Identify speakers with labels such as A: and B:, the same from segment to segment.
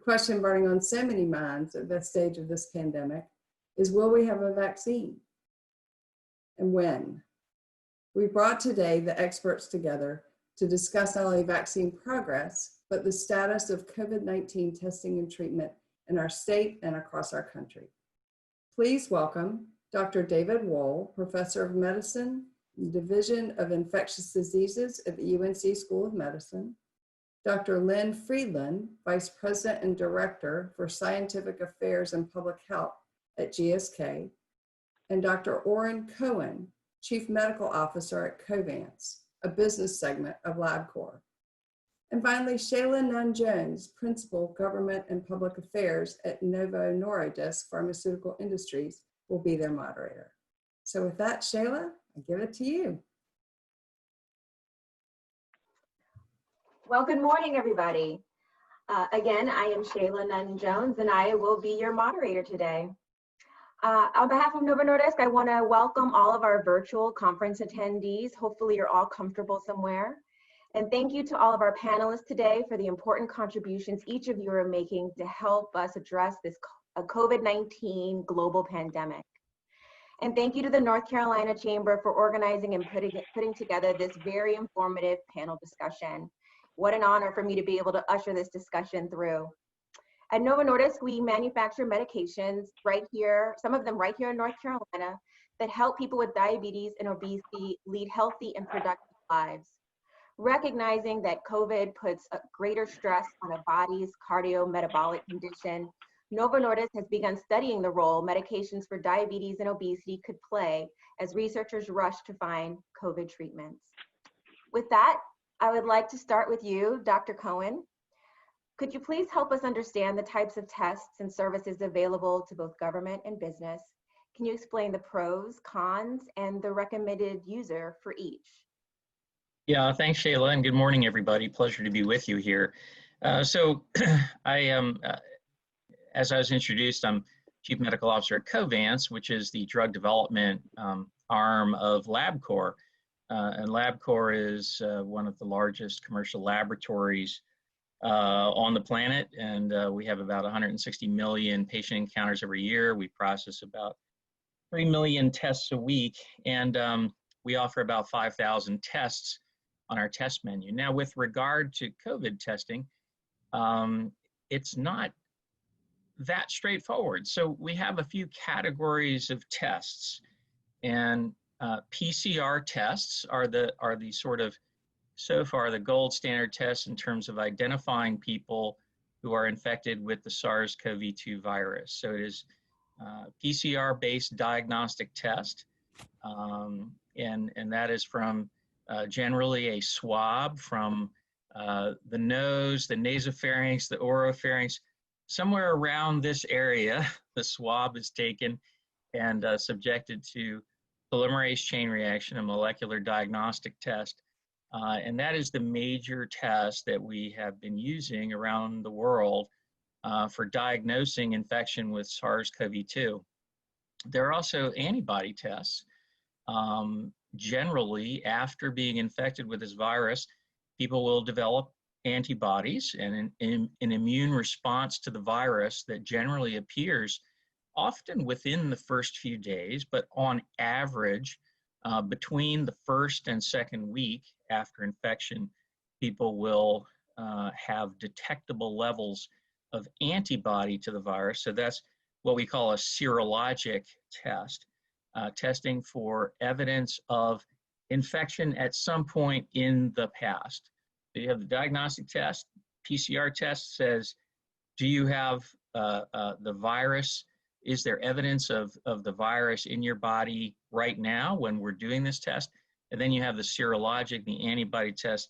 A: The question burning on so many minds at this stage of this pandemic is, will we have a vaccine? And when? We brought today the experts together to discuss not only vaccine progress, but the status of COVID-19 testing and treatment in our state and across our country. Please welcome Dr. David Wohl, Professor of Medicine, Division of Infectious Diseases at the UNC School of Medicine, Dr. Friedland, Vice President and Director for Scientific Affairs and Public Health at GSK, and Dr. Oren Cohen, Chief Medical Officer at Covance, a business segment of LabCorp. And finally, Shaylah Nunn, Principal Government and Public Affairs at Novo Nordisk Pharmaceutical Industries, will be their moderator. So with that, Shaylah, I give it to you.
B: Well, good morning, everybody. Again, I am Shaylah Nunn-Jones, and I will be your moderator today. On behalf of Novo Nordisk, I want to welcome all of our virtual conference attendees. Hopefully, you're all comfortable somewhere. And thank you to all of our panelists today for the important contributions each of you are making to help us address this COVID-19 global pandemic. And thank you to the North Carolina Chamber for organizing and putting together this very informative panel discussion. What an honor for me to be able to usher this discussion through. At Novo Nordisk, we manufacture medications right here, some of them right here in North Carolina, that help people with diabetes and obesity lead healthy and productive lives. Recognizing that COVID puts a greater stress on a body's cardiometabolic condition, Novo Nordisk has begun studying the role medications for diabetes and obesity could play as researchers rush to find COVID treatments. With that, I would like to start with you, Dr. Cohen. Could you please help us understand the types of tests and services available to both government and business? Can you explain the pros, cons, and the recommended user for each?
C: Yeah, thanks, Shaylah, and good morning, everybody. Pleasure to be with you here. So I am, as I was introduced, I'm Chief Medical Officer at Covance, which is the drug development arm of LabCorp. And LabCorp is one of the largest commercial laboratories on the planet, and we have about 160 million patient encounters every year. We process about 3 million tests a week, and we offer about 5,000 tests on our test menu. Now, with regard to COVID testing, it's not that straightforward. So we have a few categories of tests, and PCR tests are the sort of, so far, the gold standard tests in terms of identifying people who are infected with the SARS-CoV-2 virus. So it is PCR-based diagnostic test, and that is from generally a swab from the nose, the nasopharynx, the oropharynx, somewhere around this area. The swab is taken and subjected to polymerase chain reaction, a molecular diagnostic test. And that is the major test that we have been using around the world for diagnosing infection with SARS-CoV-2. There are also antibody tests. Generally, after being infected with this virus, people will develop antibodies and an immune response to the virus that generally appears often within the first few days, but on average, between the first and second week after infection, people will have detectable levels of antibody to the virus. So that's what we call a serologic test, testing for evidence of infection at some point in the past. So you have the diagnostic test. PCR test says, do you have the virus? Is there evidence of the virus in your body right now when we're doing this test? And then you have the serologic, the antibody test,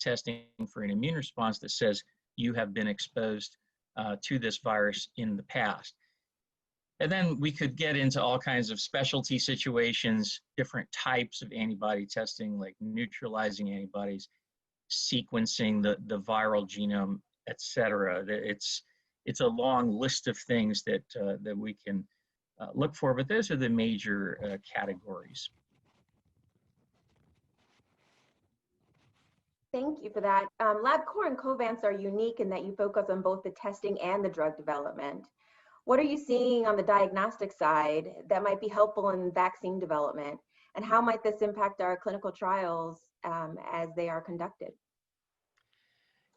C: testing for an immune response that says you have been exposed to this virus in the past. And then we could get into all kinds of specialty situations, different types of antibody testing, like neutralizing antibodies, sequencing the viral genome, et cetera. It's a long list of things that we can look for, but those are the major categories.
B: Thank you for that. LabCorp and Covance are unique in that you focus on both the testing and the drug development. What are you seeing on the diagnostic side that might be helpful in vaccine development? And how might this impact our clinical trials as they are conducted?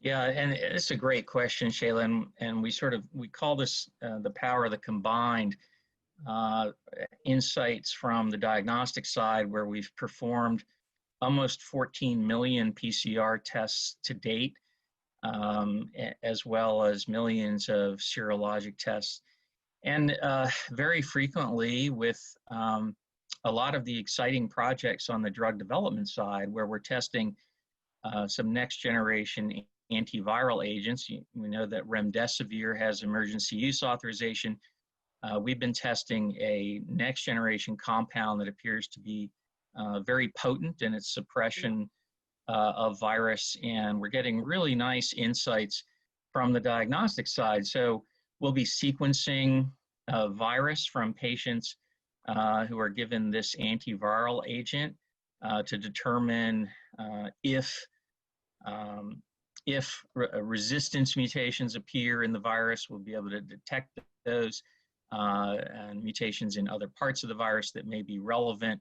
C: Yeah, and it's a great question, Shaylah, and we call this the power of the combined insights from the diagnostic side, where we've performed almost 14 million PCR tests to date, as well as millions of serologic tests. And very frequently with a lot of the exciting projects on the drug development side, where we're testing some next generation antiviral agents. We know that remdesivir has emergency use authorization. We've been testing a next generation compound that appears to be very potent in its suppression of virus, and we're getting really nice insights from the diagnostic side. So we'll be sequencing virus from patients who are given this antiviral agent to determine if resistance mutations appear in the virus. We'll be able to detect those and mutations in other parts of the virus that may be relevant.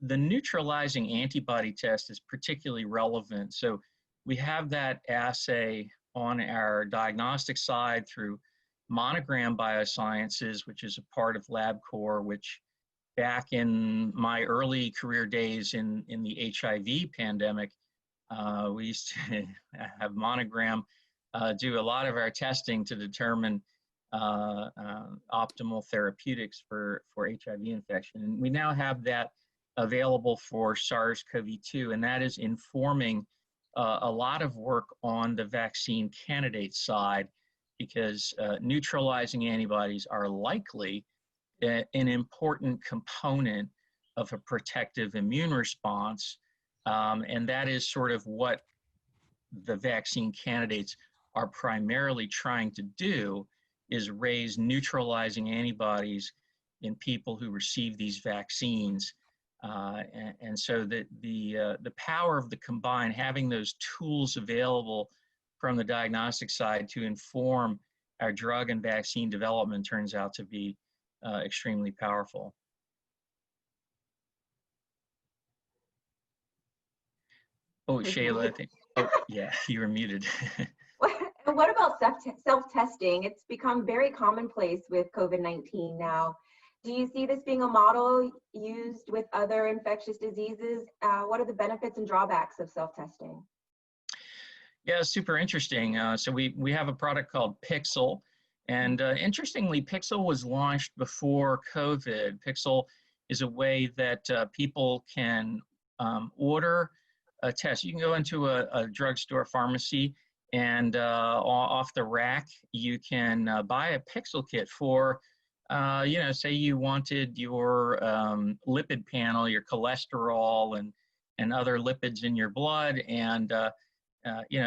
C: The neutralizing antibody test is particularly relevant. So we have that assay on our diagnostic side through Monogram Biosciences, which is a part of LabCorp, which back in my early career days in the HIV pandemic, we used to have Monogram do a lot of our testing to determine optimal therapeutics for HIV infection. And we now have that available for SARS-CoV-2, and that is informing a lot of work on the vaccine candidate side, because neutralizing antibodies are likely an important component of a protective immune response. And that is sort of what the vaccine candidates are primarily trying to do, is raise neutralizing antibodies in people who receive these vaccines. And so the power of the combined, having those tools available from the diagnostic side to inform our drug and vaccine development, turns out to be extremely powerful. Oh, Shaylah, I think, oh, yeah, you were muted.
B: And what about self-testing? It's become very commonplace with COVID-19 now. Do you see this being a model used with other infectious diseases? What are the benefits and drawbacks of self-testing?
C: Yeah, super interesting. So we have a product called Pixel. And interestingly, Pixel was launched before COVID. Pixel is a way that people can order a test. You can go into a drugstore pharmacy, and off the rack, you can buy a Pixel kit for, say you wanted your lipid panel, your cholesterol and other lipids in your blood, and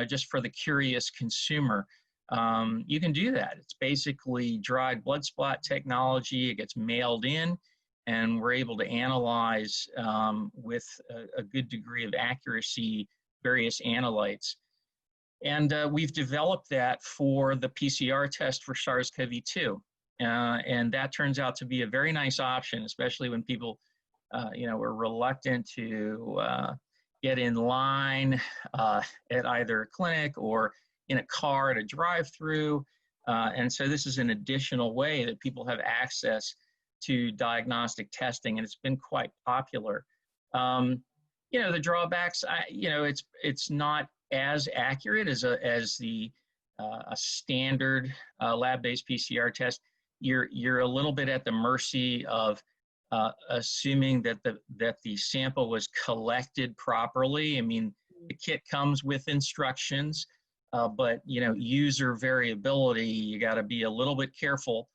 C: just for the curious consumer. You can do that. It's basically dried blood spot technology. It gets mailed in, and we're able to analyze with a good degree of accuracy various analytes. And we've developed that for the PCR test for SARS-CoV-2. And that turns out to be a very nice option, especially when people, were reluctant to get in line at either a clinic or in a car at a drive-through. And so this is an additional way that people have access to diagnostic testing, and it's been quite popular. The drawbacks, it's not as accurate as a standard lab-based PCR test. You're a little bit at the mercy of assuming that the sample was collected properly. I mean, the kit comes with instructions, but user variability, you got to be a little bit careful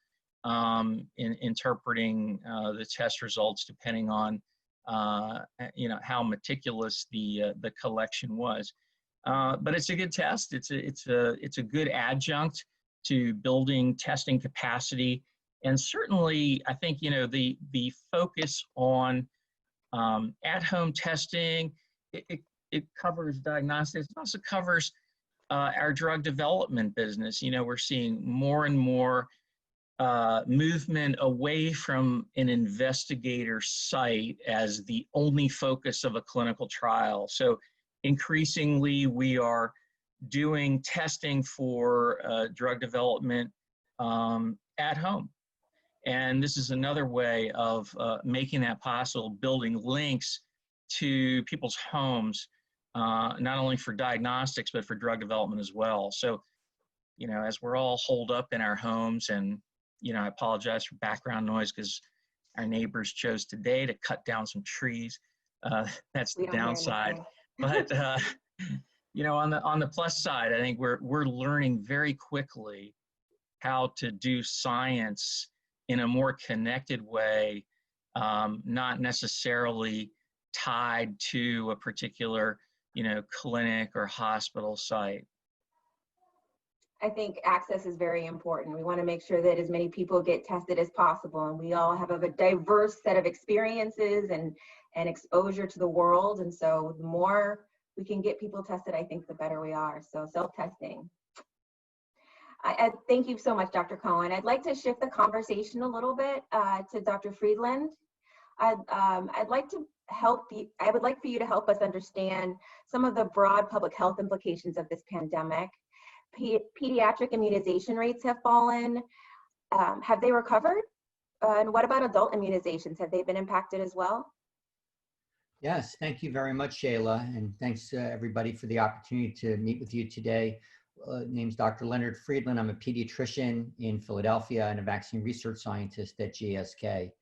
C: in interpreting the test results, depending on how meticulous the collection was. But it's a good test. It's a good adjunct to building testing capacity, and certainly I think the focus on at-home testing. it covers diagnostics. It also covers our drug development business. You know, we're seeing more and more movement away from an investigator site as the only focus of a clinical trial. So increasingly, we are doing testing for drug development at home. And this is another way of making that possible, building links to people's homes, not only for diagnostics, but for drug development as well. So, you know, as we're all holed up in our homes, and, you know, I apologize for background noise because our neighbors chose today to cut down some trees. That's the downside. But, you know, on the plus side, I think we're learning very quickly how to do science in a more connected way, not necessarily tied to a particular, you know, clinic or hospital site.
B: I think access is very important. We want to make sure that as many people get tested as possible, and we all have a diverse set of experiences and exposure to the world. And so the more we can get people tested, I think the better we are. So self-testing. I thank you so much, Dr. Cohen. I'd like to shift the conversation a little bit to Dr. Friedland. I would like for you to help us understand some of the broad public health implications of this pandemic. Pediatric immunization rates have fallen. Have they recovered? And what about adult immunizations? Have they been impacted as well?
D: Yes, thank you very much, Shaylah, and thanks everybody for the opportunity to meet with you today. Name's Dr. Leonard Friedland. I'm a pediatrician in Philadelphia and a vaccine research scientist at GSK.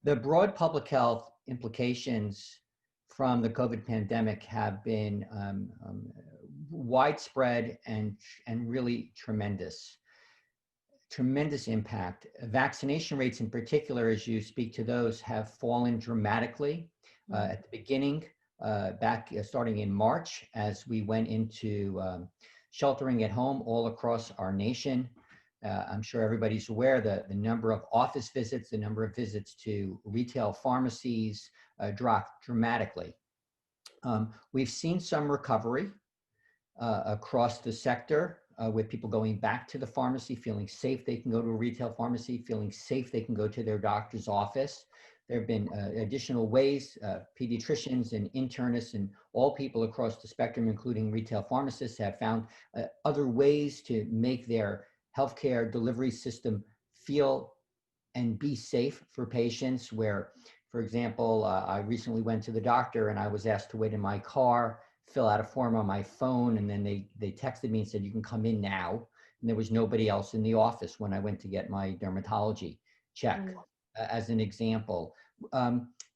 D: The broad public health implications from the COVID pandemic have been widespread and really tremendous impact. Vaccination rates in particular, as you speak to those, have fallen dramatically at the beginning, starting in March, as we went into sheltering at home all across our nation. I'm sure everybody's aware that the number of office visits, the number of visits to retail pharmacies dropped dramatically. We've seen some recovery across the sector with people going back to the pharmacy, feeling safe they can go to a retail pharmacy, feeling safe they can go to their doctor's office. There have been additional ways, pediatricians and internists and all people across the spectrum, including retail pharmacists, have found other ways to make their healthcare delivery system feel and be safe for patients. Where, for example, I recently went to the doctor and I was asked to wait in my car, fill out a form on my phone, and then they texted me and said, you can come in now. And there was nobody else in the office when I went to get my dermatology check, as an example.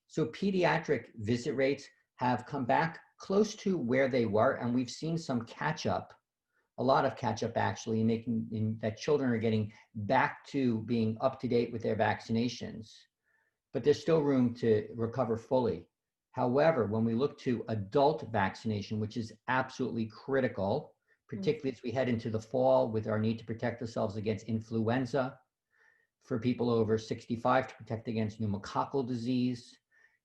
D: So pediatric visit rates have come back close to where they were, and we've seen some catch up, a lot of catch up actually, in that children are getting back to being up to date with their vaccinations, but there's still room to recover fully. However, when we look to adult vaccination, which is absolutely critical, particularly as we head into the fall with our need to protect ourselves against influenza, for people over 65 to protect against pneumococcal disease,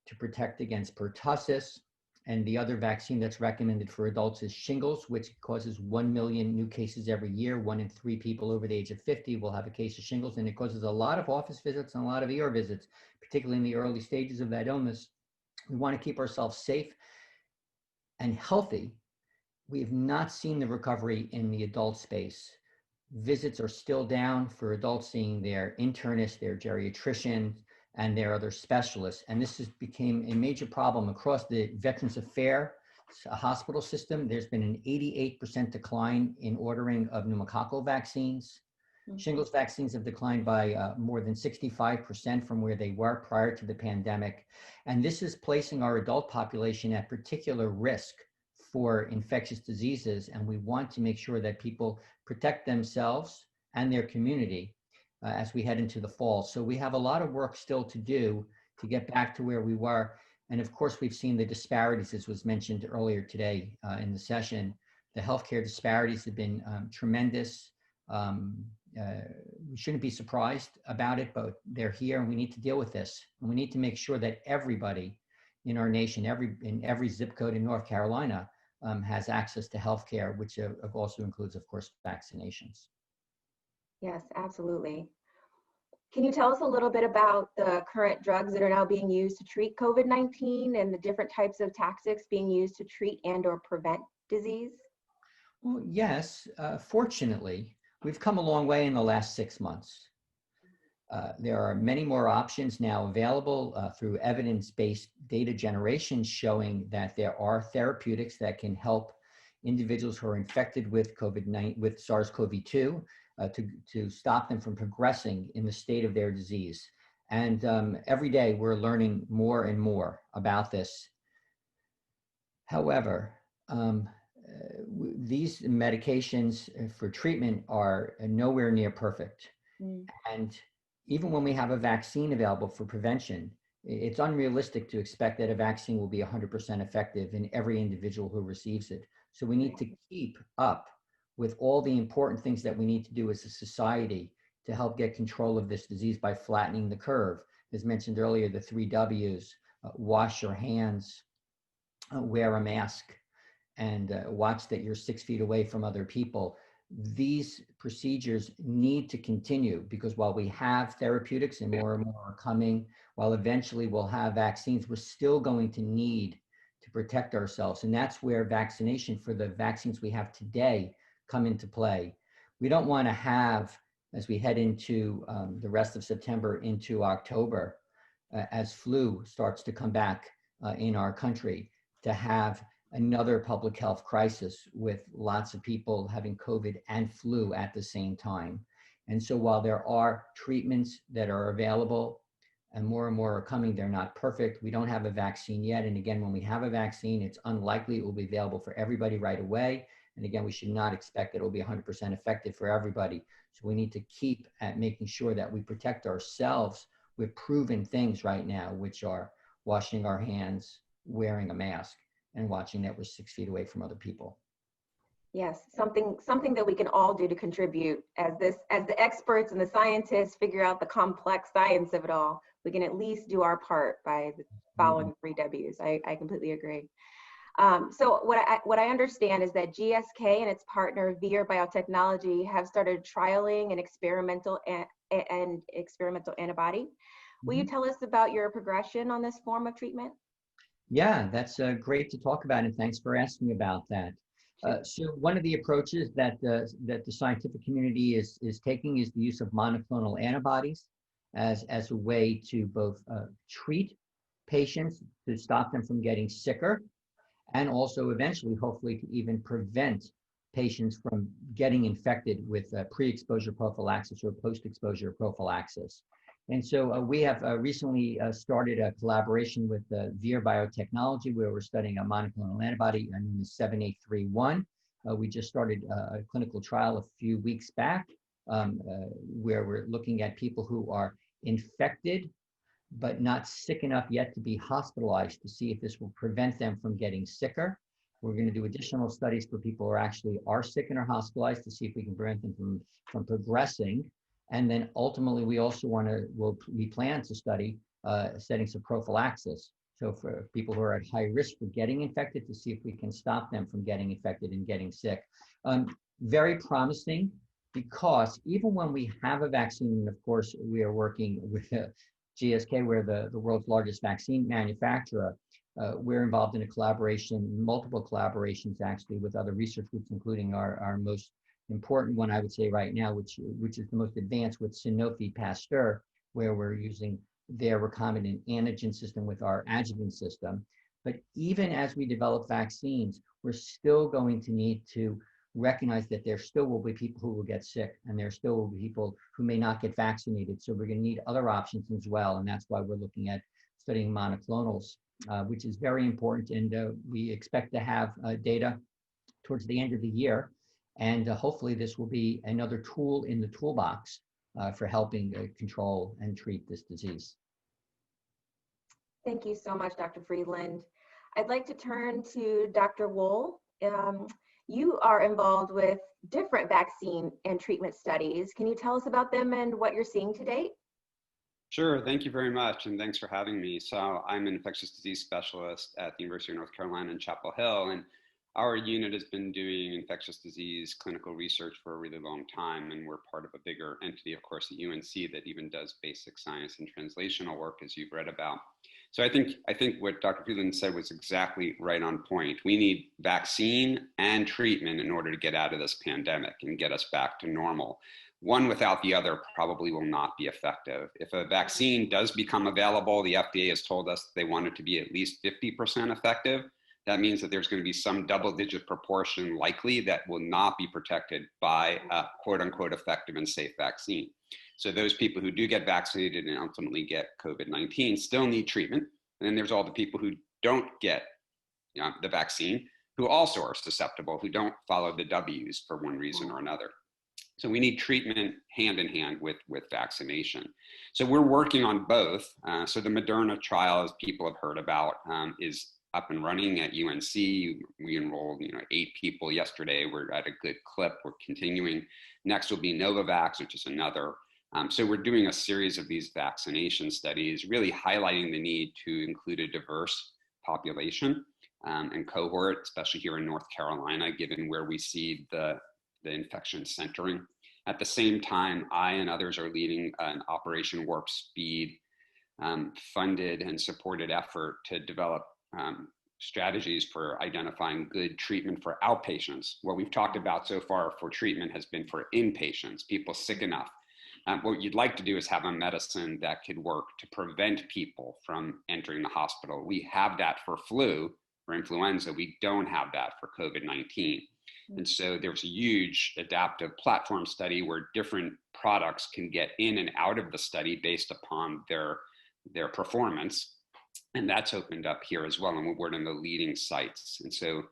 D: to protect against pertussis, and the other vaccine that's recommended for adults is shingles, which causes 1 million new cases every year. 1 in 3 people over the age of 50 will have a case of shingles, and it causes a lot of office visits and a lot of ER visits, particularly in the early stages of that illness. We want to keep ourselves safe and healthy. We have not seen the recovery in the adult space. Visits are still down for adults seeing their internist, their geriatrician, and their other specialists. And this has become a major problem across the Veterans Affairs hospital system. There's been an 88% decline in ordering of pneumococcal vaccines. Shingles vaccines have declined by more than 65% from where they were prior to the pandemic. And this is placing our adult population at particular risk for infectious diseases. And we want to make sure that people protect themselves and their community as we head into the fall. So we have a lot of work still to do to get back to where we were. And of course, we've seen the disparities, as was mentioned earlier today in the session. The healthcare disparities have been tremendous. We shouldn't be surprised about it, but they're here and we need to deal with this. And we need to make sure that everybody in our nation, in every zip code in North Carolina has access to healthcare, which also includes, of course, vaccinations.
B: Yes, absolutely. Can you tell us a little bit about the current drugs that are now being used to treat COVID-19 and the different types of tactics being used to treat and or prevent disease?
D: Well, yes, fortunately, we've come a long way in the last 6 months. There are many more options now available through evidence-based data generation showing that there are therapeutics that can help individuals who are infected with with SARS-CoV-2 to stop them from progressing in the state of their disease. And every day we're learning more and more about this. However, these medications for treatment are nowhere near perfect. And even when we have a vaccine available for prevention, it's unrealistic to expect that a vaccine will be 100% effective in every individual who receives it. So we need to keep up with all the important things that we need to do as a society to help get control of this disease by flattening the curve. As mentioned earlier, the 3 W's, wash your hands, wear a mask, and watch that you're 6 feet away from other people. These procedures need to continue because while we have therapeutics and more are coming, while eventually we'll have vaccines, we're still going to need to protect ourselves. And that's where vaccination for the vaccines we have today come into play. We don't want to have, as we head into the rest of September into October, as flu starts to come back in our country, to have another public health crisis with lots of people having COVID and flu at the same time. And so while there are treatments that are available and more are coming, they're not perfect. We don't have a vaccine yet. And again, when we have a vaccine, it's unlikely it will be available for everybody right away. And again, we should not expect that it will be 100% effective for everybody. So we need to keep at making sure that we protect ourselves with proven things right now, which are washing our hands, wearing a mask, and watching that we're 6 feet away from other people.
B: Yes, something that we can all do to contribute as the experts and the scientists figure out the complex science of it all. We can at least do our part by following 3 W's. I completely agree. So what I understand is that GSK and its partner Vir Biotechnology have started trialing an experimental antibody. Will you tell us about your progression on this form of treatment?
D: Yeah, that's great to talk about, and thanks for asking about that. So one of the approaches that the scientific community is taking is the use of monoclonal antibodies as a way to both treat patients to stop them from getting sicker, and also eventually, hopefully, to even prevent patients from getting infected with pre-exposure prophylaxis or post-exposure prophylaxis. And so we have recently started a collaboration with Vir Biotechnology, where we're studying a monoclonal antibody known as 7831. We just started a clinical trial a few weeks back where we're looking at people who are infected but not sick enough yet to be hospitalized to see if this will prevent them from getting sicker. We're going to do additional studies for people who actually are sick and are hospitalized to see if we can prevent them from progressing. And then ultimately, we also we plan to study settings of prophylaxis. So for people who are at high risk for getting infected, to see if we can stop them from getting infected and getting sick. Very promising, because even when we have a vaccine, and of course, we are working with GSK, we're the world's largest vaccine manufacturer. We're involved in a collaboration, multiple collaborations actually, with other research groups, including our most important one, I would say right now, which is the most advanced, with Sanofi Pasteur, where we're using their recombinant antigen system with our adjuvant system. But even as we develop vaccines, we're still going to need to recognize that there still will be people who will get sick, and there still will be people who may not get vaccinated. So we're going to need other options as well. And that's why we're looking at studying monoclonals, which is very important. And we expect to have data towards the end of the year. And hopefully this will be another tool in the toolbox for helping control and treat this disease.
B: Thank you so much, Dr. Friedland. I'd like to turn to Dr. Wohl. You are involved with different vaccine and treatment studies. Can you tell us about them and what you're seeing to date?
E: Sure, thank you very much, and thanks for having me. So I'm an infectious disease specialist at the University of North Carolina in Chapel Hill, and our unit has been doing infectious disease clinical research for a really long time, and we're part of a bigger entity, of course, at UNC that even does basic science and translational work, as you've read about. So I think what Dr. Friedland said was exactly right on point. We need vaccine and treatment in order to get out of this pandemic and get us back to normal. One without the other probably will not be effective. If a vaccine does become available, the FDA has told us they want it to be at least 50% effective. That means that there's going to be some double-digit proportion likely that will not be protected by a quote-unquote effective and safe vaccine. So those people who do get vaccinated and ultimately get COVID-19 still need treatment. And then there's all the people who don't get the vaccine, who also are susceptible, who don't follow the W's for one reason or another. So we need treatment hand in hand with vaccination. So we're working on both. So the Moderna trial, as people have heard about, is up and running at UNC. We enrolled 8 people yesterday. We're at a good clip. We're continuing. Next will be Novavax, which is another. So we're doing a series of these vaccination studies, really highlighting the need to include a diverse population and cohort, especially here in North Carolina, given where we see the infection centering. At the same time, I and others are leading an Operation Warp Speed funded and supported effort to develop strategies for identifying good treatment for outpatients. What we've talked about so far for treatment has been for inpatients, people sick enough. What you'd like to do is have a medicine that could work to prevent people from entering the hospital. We have that for flu, for influenza. We don't have that for COVID-19. And so there's a huge adaptive platform study where different products can get in and out of the study based upon their performance. And that's opened up here as well. And we're one of the leading sites. And so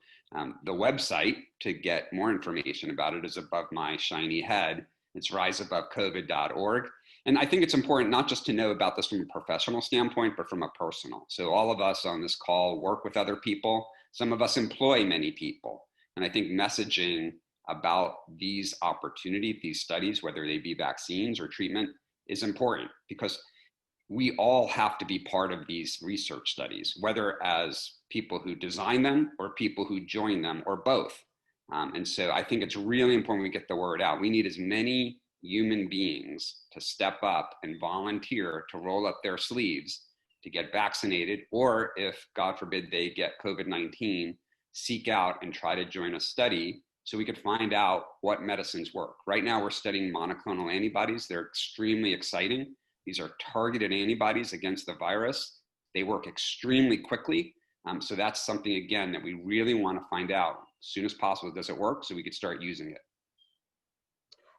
E: the website to get more information about it is above my shiny head. It's riseabovecovid.org. And I think it's important not just to know about this from a professional standpoint, but from a personal. So all of us on this call work with other people. Some of us employ many people. And I think messaging about these opportunities, these studies, whether they be vaccines or treatment, is important because we all have to be part of these research studies, whether as people who design them or people who join them or both. And so I think it's really important we get the word out. We need as many human beings to step up and volunteer to roll up their sleeves to get vaccinated, or if, God forbid, they get COVID-19, seek out and try to join a study so we could find out what medicines work. Right now, we're studying monoclonal antibodies. They're extremely exciting. These are targeted antibodies against the virus. They work extremely quickly. So that's something, again, that we really want to find out as soon as possible. Does it work? So we could start using it.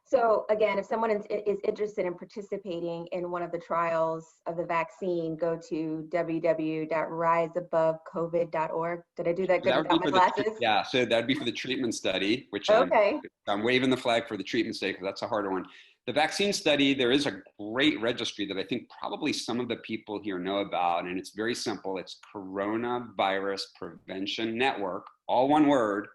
B: So again, if someone is interested in participating in one of the trials of the vaccine, go to www.riseabovecovid.org. Did I do that good without my glasses?
E: Yeah, so that'd be for the treatment study, which
B: okay.
E: I'm waving the flag for the treatment study because that's a harder one. The vaccine study, there is a great registry that I think probably some of the people here know about, and it's very simple. It's Coronavirus Prevention Network, all one word,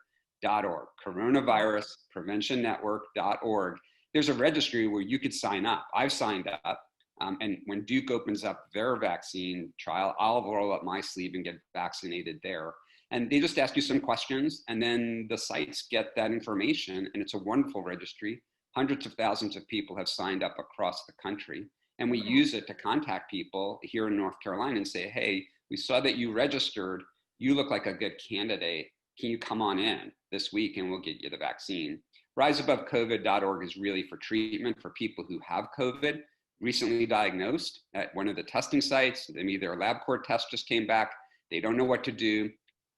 E: .org, coronaviruspreventionnetwork.org. There's a registry where you could sign up. I've signed up. And when Duke opens up their vaccine trial, I'll roll up my sleeve and get vaccinated there. And they just ask you some questions, and then the sites get that information, and it's a wonderful registry. Hundreds of thousands of people have signed up across the country. And we use it to contact people here in North Carolina and say, hey, we saw that you registered. You look like a good candidate. Can you come on in this week and we'll get you the vaccine? Riseabovecovid.org is really for treatment for people who have COVID, recently diagnosed at one of the testing sites. Maybe their LabCorp test just came back. They don't know what to do.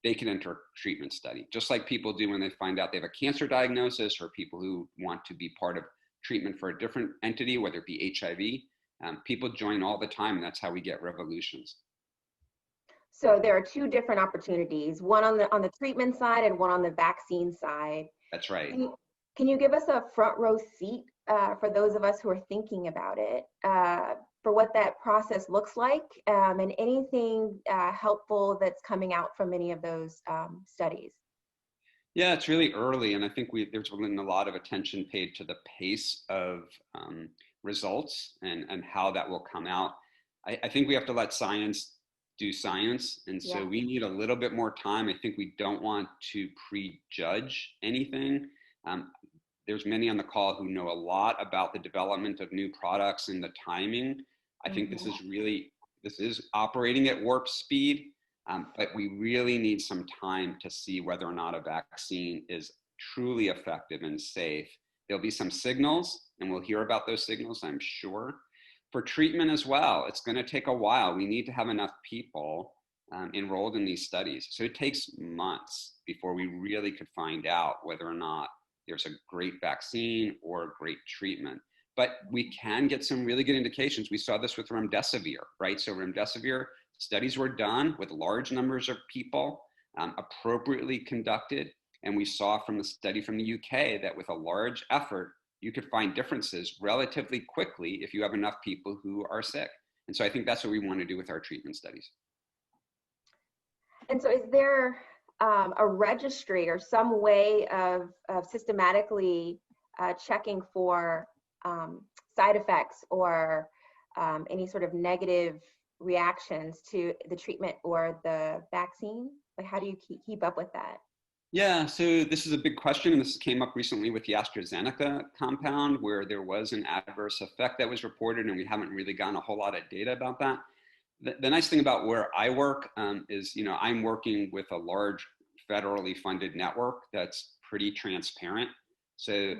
E: They can enter a treatment study, just like people do when they find out they have a cancer diagnosis, or people who want to be part of treatment for a different entity, whether it be HIV. People join all the time, and that's how we get revolutions.
B: So there are two different opportunities, one on the treatment side and one on the vaccine side.
E: That's right.
B: Can you give us a front row seat for those of us who are thinking about it, for what that process looks like, and anything helpful that's coming out from any of those studies?
E: Yeah, it's really early, and I think there's been a lot of attention paid to the pace of results and how that will come out. I think we have to let science do science, and so we need a little bit more time. I think we don't want to prejudge anything. There's many on the call who know a lot about the development of new products and the timing. I think this is operating at warp speed, but we really need some time to see whether or not a vaccine is truly effective and safe. There'll be some signals, and we'll hear about those signals, I'm sure. For treatment as well, it's going to take a while. We need to have enough people enrolled in these studies. So it takes months before we really could find out whether or not there's a great vaccine or a great treatment. But we can get some really good indications. We saw this with remdesivir, right? So remdesivir studies were done with large numbers of people, appropriately conducted. And we saw from the study from the UK that with a large effort, you could find differences relatively quickly if you have enough people who are sick. And so I think that's what we want to do with our treatment studies.
B: And so is there a registry or some way of systematically checking for side effects or any sort of negative reactions to the treatment or the vaccine? Like, how do you keep up with that?
E: Yeah, so this is a big question, and this came up recently with the AstraZeneca compound, where there was an adverse effect that was reported, and we haven't really gotten a whole lot of data about that. The nice thing about where I work is, I'm working with a large federally funded network that's pretty transparent. So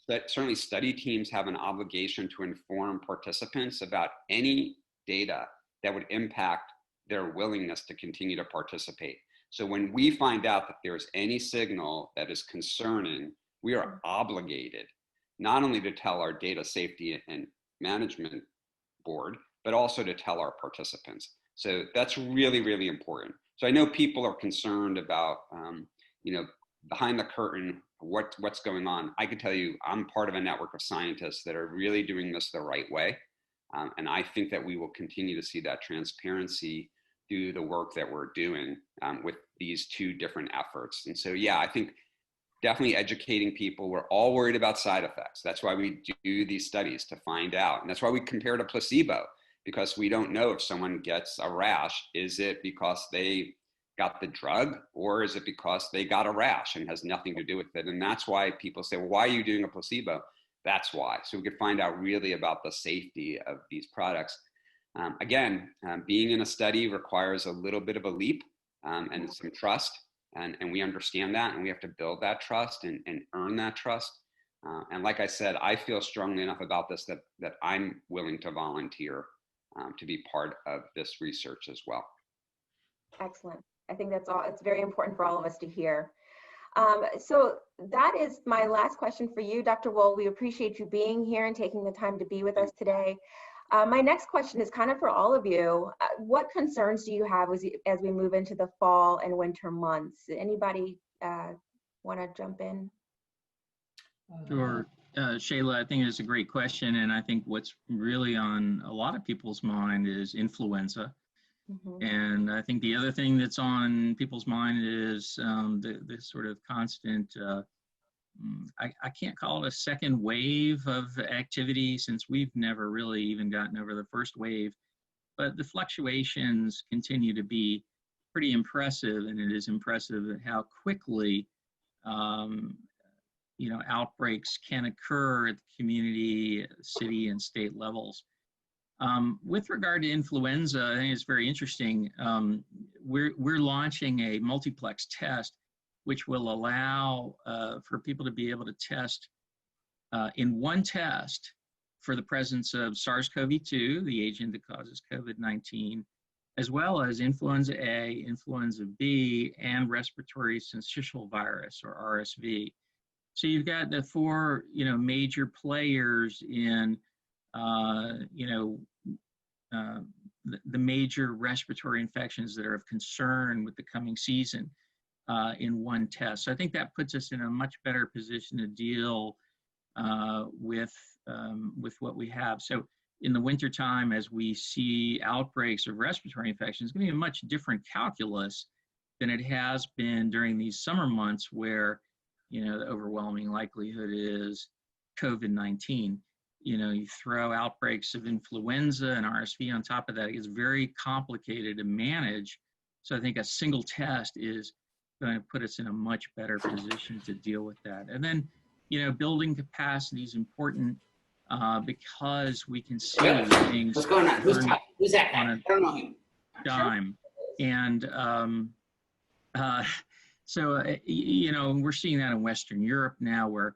E: that certainly study teams have an obligation to inform participants about any data that would impact their willingness to continue to participate. So when we find out that there's any signal that is concerning, we are obligated not only to tell our data safety and management board, but also to tell our participants. So that's really, really important. So I know people are concerned about, behind the curtain, what's going on. I can tell you, I'm part of a network of scientists that are really doing this the right way. And I think that we will continue to see that transparency through the work that we're doing with these two different efforts. And so, yeah, I think definitely educating people. We're all worried about side effects. That's why we do these studies, to find out. And that's why we compare to placebo, because we don't know if someone gets a rash. Is it because they got the drug, or is it because they got a rash and has nothing to do with it? And that's why people say, well, why are you doing a placebo? That's why. So we could find out really about the safety of these products. Being in a study requires a little bit of a leap and some trust. And we understand that, and we have to build that trust and earn that trust. And like I said, I feel strongly enough about this that I'm willing to volunteer to be part of this research as well.
B: Excellent. I think that's all. It's very important for all of us to hear. So that is my last question for you, Dr. Wohl. We appreciate you being here and taking the time to be with us today. My next question is kind of for all of you. What concerns do you have as we move into the fall and winter months? Anybody want to jump in?
C: Sure. Shaylah, I think it's a great question. And I think what's really on a lot of people's mind is influenza. Mm-hmm. And I think the other thing that's on people's mind is the sort of constant, I can't call it a second wave of activity, since we've never really even gotten over the first wave, but the fluctuations continue to be pretty impressive, and it is impressive how quickly outbreaks can occur at the community, city, and state levels. With regard to influenza, I think it's very interesting. We're launching a multiplex test, which will allow for people to be able to test in one test for the presence of SARS-CoV-2, the agent that causes COVID-19, as well as influenza A, influenza B, and respiratory syncytial virus, or RSV. So you've got the four, major players in, the major respiratory infections that are of concern with the coming season in one test. So I think that puts us in a much better position to deal with what we have. So in the wintertime, as we see outbreaks of respiratory infections, it's going to be a much different calculus than it has been during these summer months, where the overwhelming likelihood is COVID-19. You throw outbreaks of influenza and RSV on top of that, it gets very complicated to manage. So I think a single test is going to put us in a much better position to deal with that. And then, building capacity is important because we can see things.
F: What's going on? Who's that guy?
C: On a
F: I don't know him.
C: dime. And so, we're seeing that in Western Europe now, where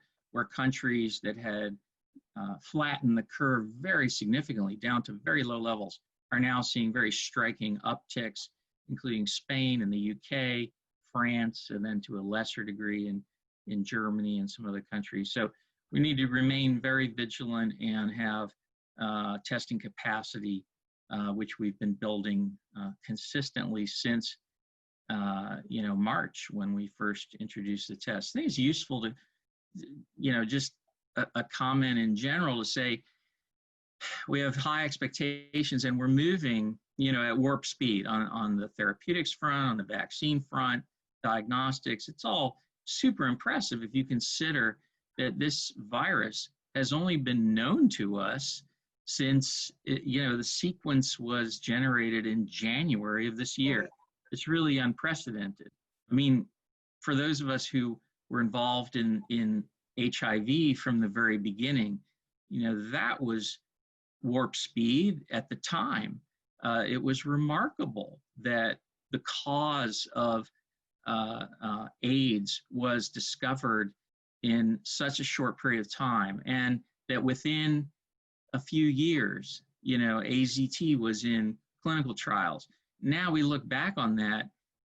C: countries that had flattened the curve very significantly down to very low levels are now seeing very striking upticks, including Spain and the UK, France, and then to a lesser degree in Germany and some other countries. So we need to remain very vigilant and have testing capacity, which we've been building consistently since March, when we first introduced the test. I think it's useful to, just a comment in general to say we have high expectations and we're moving, at warp speed on the therapeutics front, on the vaccine front, diagnostics. It's all super impressive if you consider that this virus has only been known to us since, the sequence was generated in January of this year. It's really unprecedented. I mean, for those of us who were involved in HIV from the very beginning, that was warp speed at the time. It was remarkable that the cause of AIDS was discovered in such a short period of time, and that within a few years, AZT was in clinical trials. Now we look back on that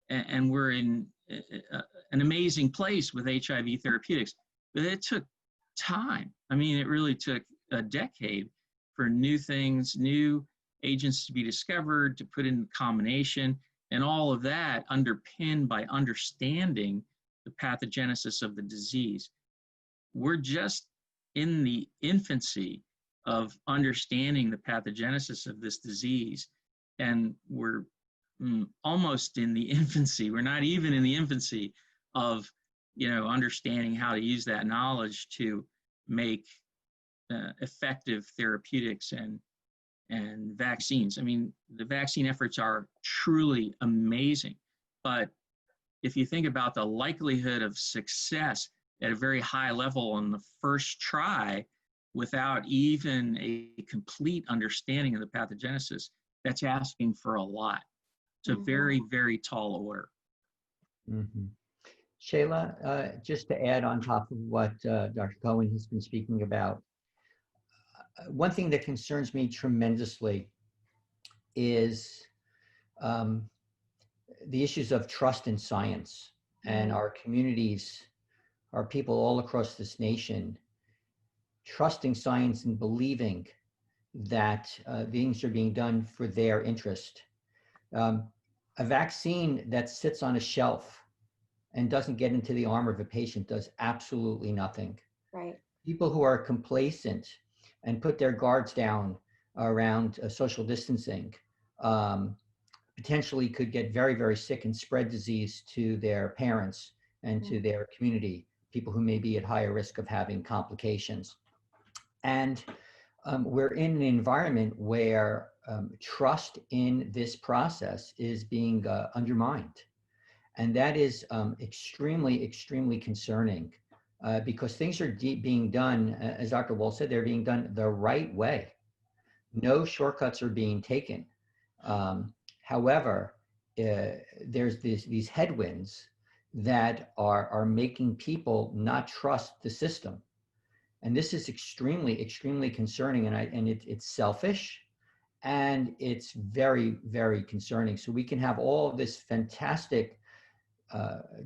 C: and we're in an amazing place with HIV therapeutics, but it took time. I mean, it really took a decade for new things, new agents to be discovered, to put in combination, and all of that underpinned by understanding the pathogenesis of the disease. We're just in the infancy of understanding the pathogenesis of this disease, and we're almost in the infancy. We're not even in the infancy of, understanding how to use that knowledge to make effective therapeutics and vaccines. I mean, the vaccine efforts are truly amazing, but if you think about the likelihood of success at a very high level on the first try without even a complete understanding of the pathogenesis, that's asking for a lot. It's a very, very tall order.
D: Mm-hmm. Shaylah, just to add on top of what Dr. Cohen has been speaking about, one thing that concerns me tremendously is the issues of trust in science, and our communities, our people all across this nation, trusting science and believing that things are being done for their interest. A vaccine that sits on a shelf and doesn't get into the arm of a patient does absolutely nothing.
B: Right.
D: People who are complacent and put their guards down around social distancing potentially could get very, very sick and spread disease to their parents and to their community, people who may be at higher risk of having complications. And we're in an environment where trust in this process is being undermined. And that is extremely, extremely concerning because things are being done, as Dr. Wohl said, they're being done the right way. No shortcuts are being taken. However, there's these headwinds that are making people not trust the system. And this is extremely, extremely concerning, and it's selfish, and it's very, very concerning. So we can have all this fantastic,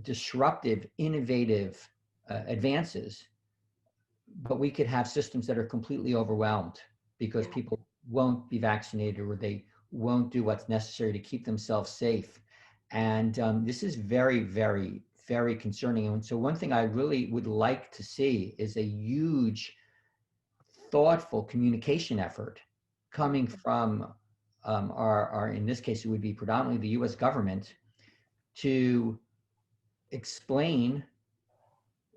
D: disruptive, innovative advances, but we could have systems that are completely overwhelmed because people won't be vaccinated or they won't do what's necessary to keep themselves safe. And this is very, very, very concerning. And so one thing I really would like to see is a huge, thoughtful communication effort coming from our, in this case, it would be predominantly the US government, to explain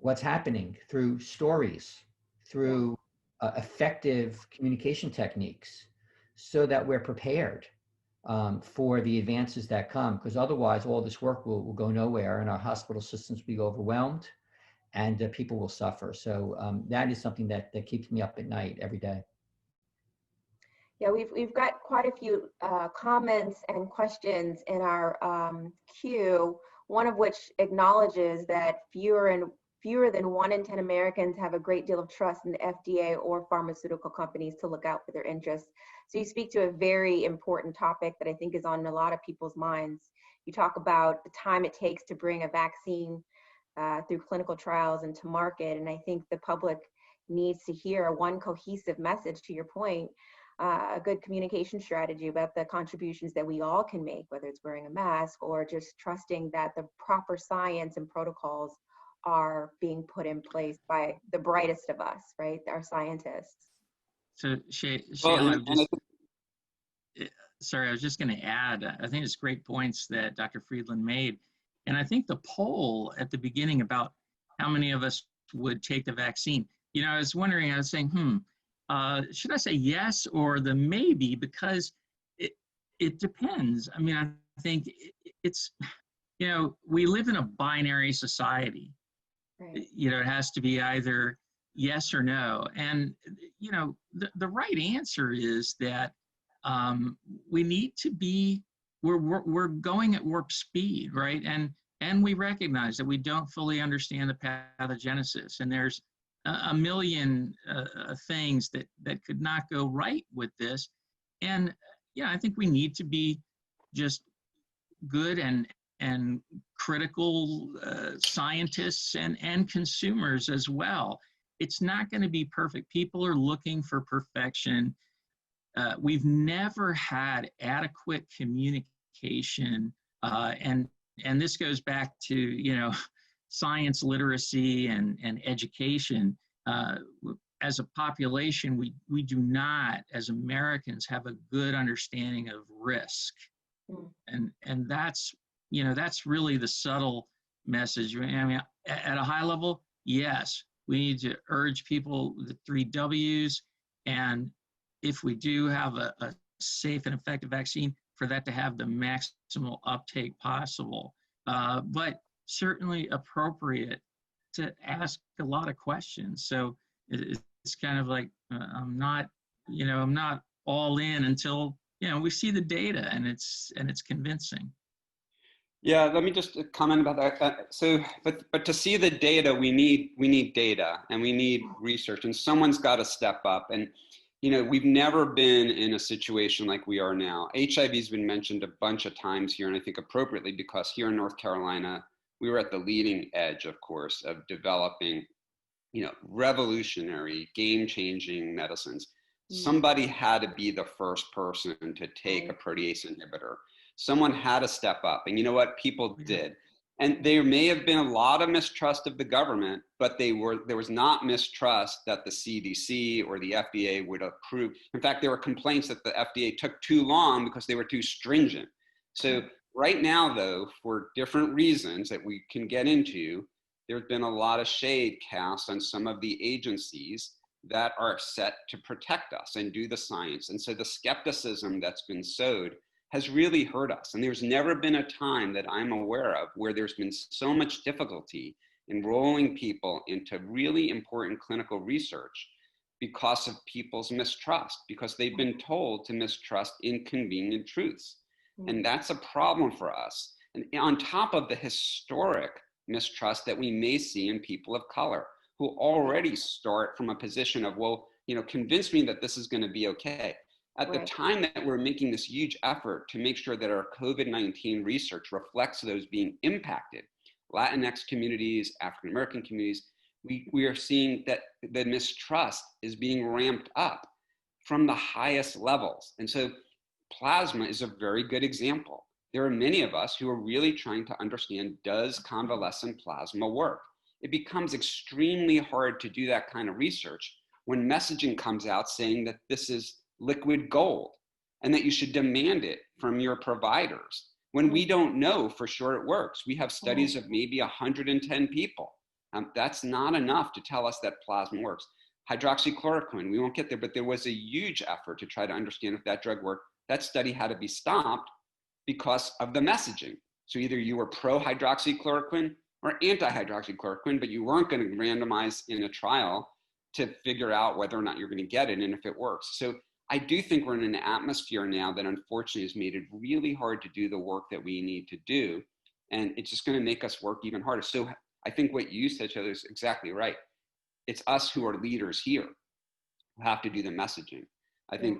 D: what's happening through stories, through effective communication techniques, so that we're prepared for the advances that come, because otherwise all this work will go nowhere and our hospital systems will be overwhelmed and people will suffer. So that is something that keeps me up at night every day.
B: Yeah, we've got quite a few comments and questions in our queue, one of which acknowledges that fewer than 1 in 10 Americans have a great deal of trust in the FDA or pharmaceutical companies to look out for their interests. So you speak to a very important topic that I think is on a lot of people's minds. You talk about the time it takes to bring a vaccine through clinical trials and to market, and I think the public needs to hear one cohesive message, to your point, a good communication strategy about the contributions that we all can make, whether it's wearing a mask or just trusting that the proper science and protocols are being put in place by the brightest of us, right? Our scientists.
C: So Shaylah, sorry, I was just going to add, I think it's great points that Dr. Friedland made. And I think the poll at the beginning about how many of us would take the vaccine, you know, I was wondering, I was saying, should I say yes or the maybe? Because it depends. I mean, I think it's, you know, we live in a binary society.
B: Right.
C: You know, it has to be either yes or no. And, you know, the right answer is that we need to be, we're going at warp speed, right? And we recognize that we don't fully understand the pathogenesis, and there's a million things that could not go right with this. And yeah, I think we need to be just good and critical scientists and consumers as well. It's not going to be perfect. People are looking for perfection. We've never had adequate communication, and this goes back to, you know, science literacy and education. As a population, we do not, as Americans, have a good understanding of risk. And that's, you know, that's really the subtle message. I mean, at a high level, yes, we need to urge people the 3 W's. And if we do have a safe and effective vaccine, for that to have the maximal uptake possible. But certainly appropriate to ask a lot of questions. So it's kind of like, I'm not all in until, you know, we see the data and it's convincing.
E: Yeah, let me just comment about that. So, but to see the data, we need data and we need research, and someone's got to step up. And you know, we've never been in a situation like we are now. HIV has been mentioned a bunch of times here, and I think appropriately, because here in North Carolina, we were at the leading edge, of course, of developing, you know, revolutionary, game-changing medicines. Somebody had to be the first person to take a protease inhibitor. Someone had to step up, and you know what? People did. And there may have been a lot of mistrust of the government, but there was not mistrust that the CDC or the FDA would approve. In fact, there were complaints that the FDA took too long because they were too stringent. So right now, though, for different reasons that we can get into, there's been a lot of shade cast on some of the agencies that are set to protect us and do the science. And so the skepticism that's been sowed has really hurt us. And there's never been a time that I'm aware of where there's been so much difficulty enrolling people into really important clinical research because of people's mistrust, because they've been told to mistrust inconvenient truths. And that's a problem for us. And on top of the historic mistrust that we may see in people of color, who already start from a position of, well, you know, convince me that this is going to be okay. At the time that we're making this huge effort to make sure that our COVID-19 research reflects those being impacted, Latinx communities, African-American communities, we are seeing that the mistrust is being ramped up from the highest levels. And so plasma is a very good example. There are many of us who are really trying to understand, does convalescent plasma work? It becomes extremely hard to do that kind of research when messaging comes out saying that this is liquid gold and that you should demand it from your providers when we don't know for sure it works. We have studies of maybe 110 people. That's not enough to tell us that plasma works. Hydroxychloroquine, we won't get there, but there was a huge effort to try to understand if that drug worked. That study had to be stopped because of the messaging. So either you were pro-hydroxychloroquine or anti-hydroxychloroquine, but you weren't going to randomize in a trial to figure out whether or not you're going to get it and if it works. So I do think we're in an atmosphere now that unfortunately has made it really hard to do the work that we need to do. And it's just going to make us work even harder. So I think what you said, Shaylah, is exactly right. It's us who are leaders here who have to do the messaging. I think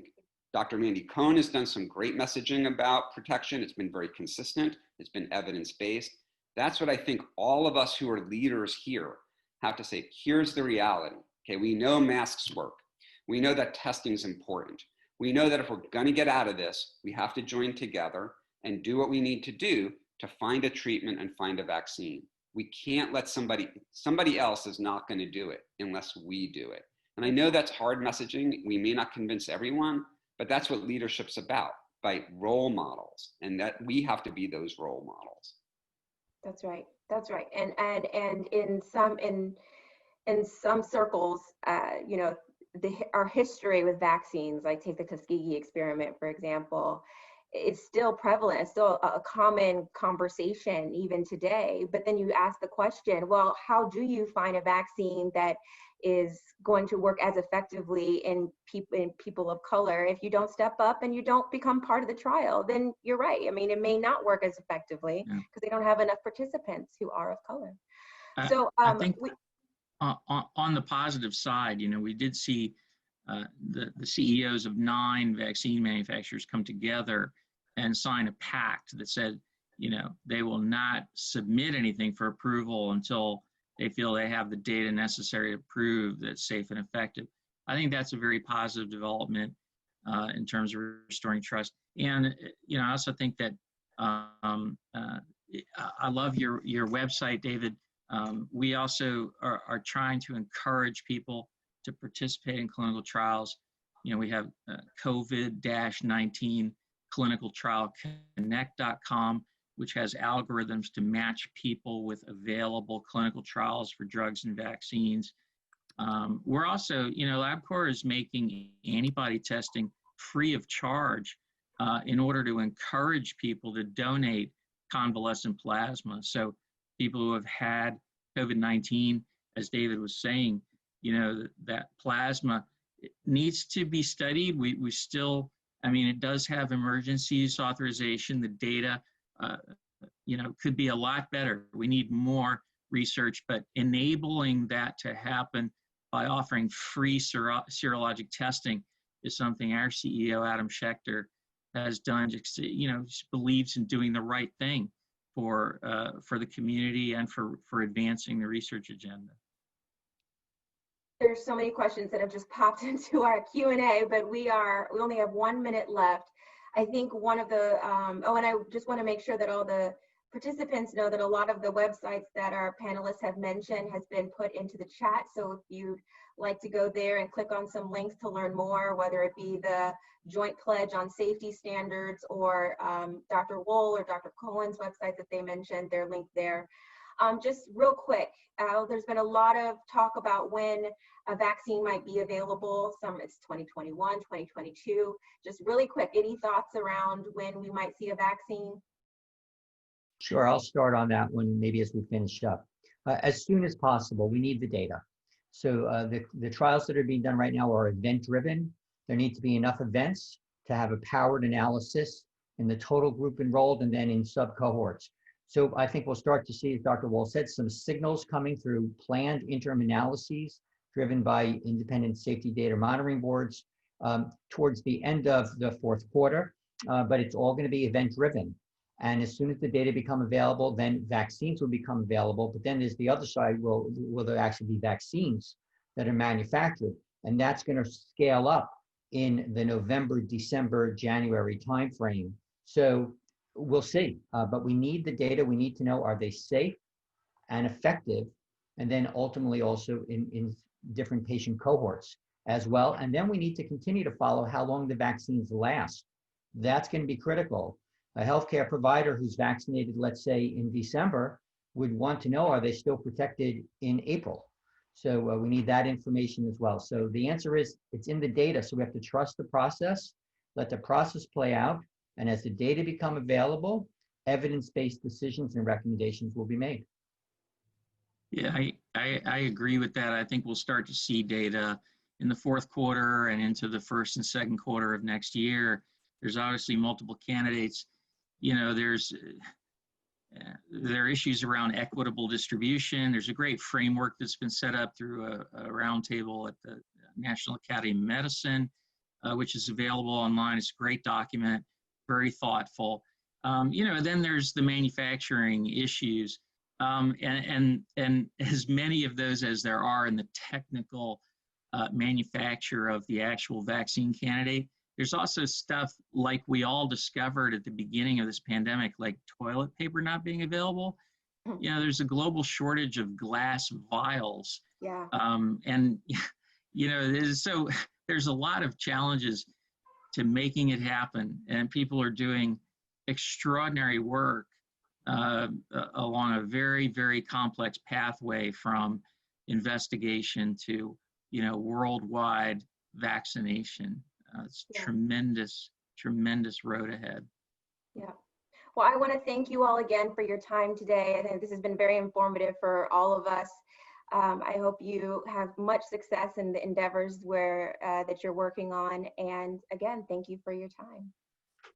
E: Dr. Mandy Cohen has done some great messaging about protection. It's been very consistent. It's been evidence-based. That's what I think all of us who are leaders here have to say. Here's the reality. Okay, we know masks work. We know that testing is important. We know that if we're going to get out of this, we have to join together and do what we need to do to find a treatment and find a vaccine. We can't let somebody else is not going to do it unless we do it. And I know that's hard messaging. We may not convince everyone, but that's what leadership's about, by role models, and that we have to be those role models.
B: That's right. That's right. And in some circles, you know, our history with vaccines, like take the Tuskegee experiment, for example, it's still prevalent. It's still a common conversation even today. But then you ask the question, well, how do you find a vaccine that is going to work as effectively in people of color? If you don't step up and you don't become part of the trial, then you're right. I mean, it may not work as effectively because they don't have enough participants who are of color. So
C: I think on the positive side, you know, we did see the CEOs of 9 vaccine manufacturers come together and sign a pact that said, you know, they will not submit anything for approval until they feel they have the data necessary to prove that it's safe and effective. I think that's a very positive development in terms of restoring trust. And, you know, I also think that I love your website, David. We also are trying to encourage people to participate in clinical trials. You know, we have COVID-19 clinical trial connect.com, which has algorithms to match people with available clinical trials for drugs and vaccines. We're also, you know, LabCorp is making antibody testing free of charge in order to encourage people to donate convalescent plasma. So people who have had COVID-19, as David was saying, you know, that plasma needs to be studied. We still, I mean, it does have emergency use authorization. The data, you know, could be a lot better. We need more research, but enabling that to happen by offering free serologic testing is something our CEO, Adam Schechter, has done. You know, just believes in doing the right thing for the community and for advancing the research agenda.
B: There's so many questions that have just popped into our Q&A, but we only have 1 minute left. I think one of the, and I just want to make sure that all the participants know that a lot of the websites that our panelists have mentioned has been put into the chat. So if you'd like to go there and click on some links to learn more, whether it be the Joint Pledge on Safety Standards or Dr. Wohl or Dr. Cohen's website that they mentioned, they're linked there. Just real quick, there's been a lot of talk about when a vaccine might be available. Some it's 2021, 2022. Just really quick, any thoughts around when we might see a vaccine?
D: Sure, I'll start on that one maybe as we finish up. As soon as possible, we need the data. So the trials that are being done right now are event-driven. There need to be enough events to have a powered analysis in the total group enrolled and then in sub-cohorts. So I think we'll start to see, as Dr. Wohl said, some signals coming through planned interim analyses driven by independent safety data monitoring boards towards the end of the fourth quarter, but it's all going to be event-driven. And as soon as the data become available, then vaccines will become available. But then there's the other side, will there actually be vaccines that are manufactured? And that's going to scale up in the November, December, January timeframe. So we'll see, but we need the data. We need to know, are they safe and effective? And then ultimately also in different patient cohorts as well. And then we need to continue to follow how long the vaccines last. That's going to be critical. A healthcare provider who's vaccinated, let's say in December, would want to know, are they still protected in April? So we need that information as well. So the answer is it's in the data. So we have to trust the process, let the process play out. And as the data become available, evidence-based decisions and recommendations will be made.
C: Yeah, I agree with that. I think we'll start to see data in the fourth quarter and into the first and second quarter of next year. There's obviously multiple candidates. You know, there are issues around equitable distribution. There's a great framework that's been set up through a roundtable at the National Academy of Medicine, which is available online. It's a great document, very thoughtful. You know, then there's the manufacturing issues. And as many of those as there are in the technical manufacture of the actual vaccine candidate, there's also stuff like we all discovered at the beginning of this pandemic, like toilet paper not being available. You know, there's a global shortage of glass vials.
B: Yeah.
C: And, you know, so there's a lot of challenges to making it happen. And people are doing extraordinary work along a very, very complex pathway from investigation to, you know, worldwide vaccination. It's tremendous, tremendous road ahead.
B: Yeah. Well, I want to thank you all again for your time today. I think this has been very informative for all of us. I hope you have much success in the endeavors that you're working on. And again, thank you for your time.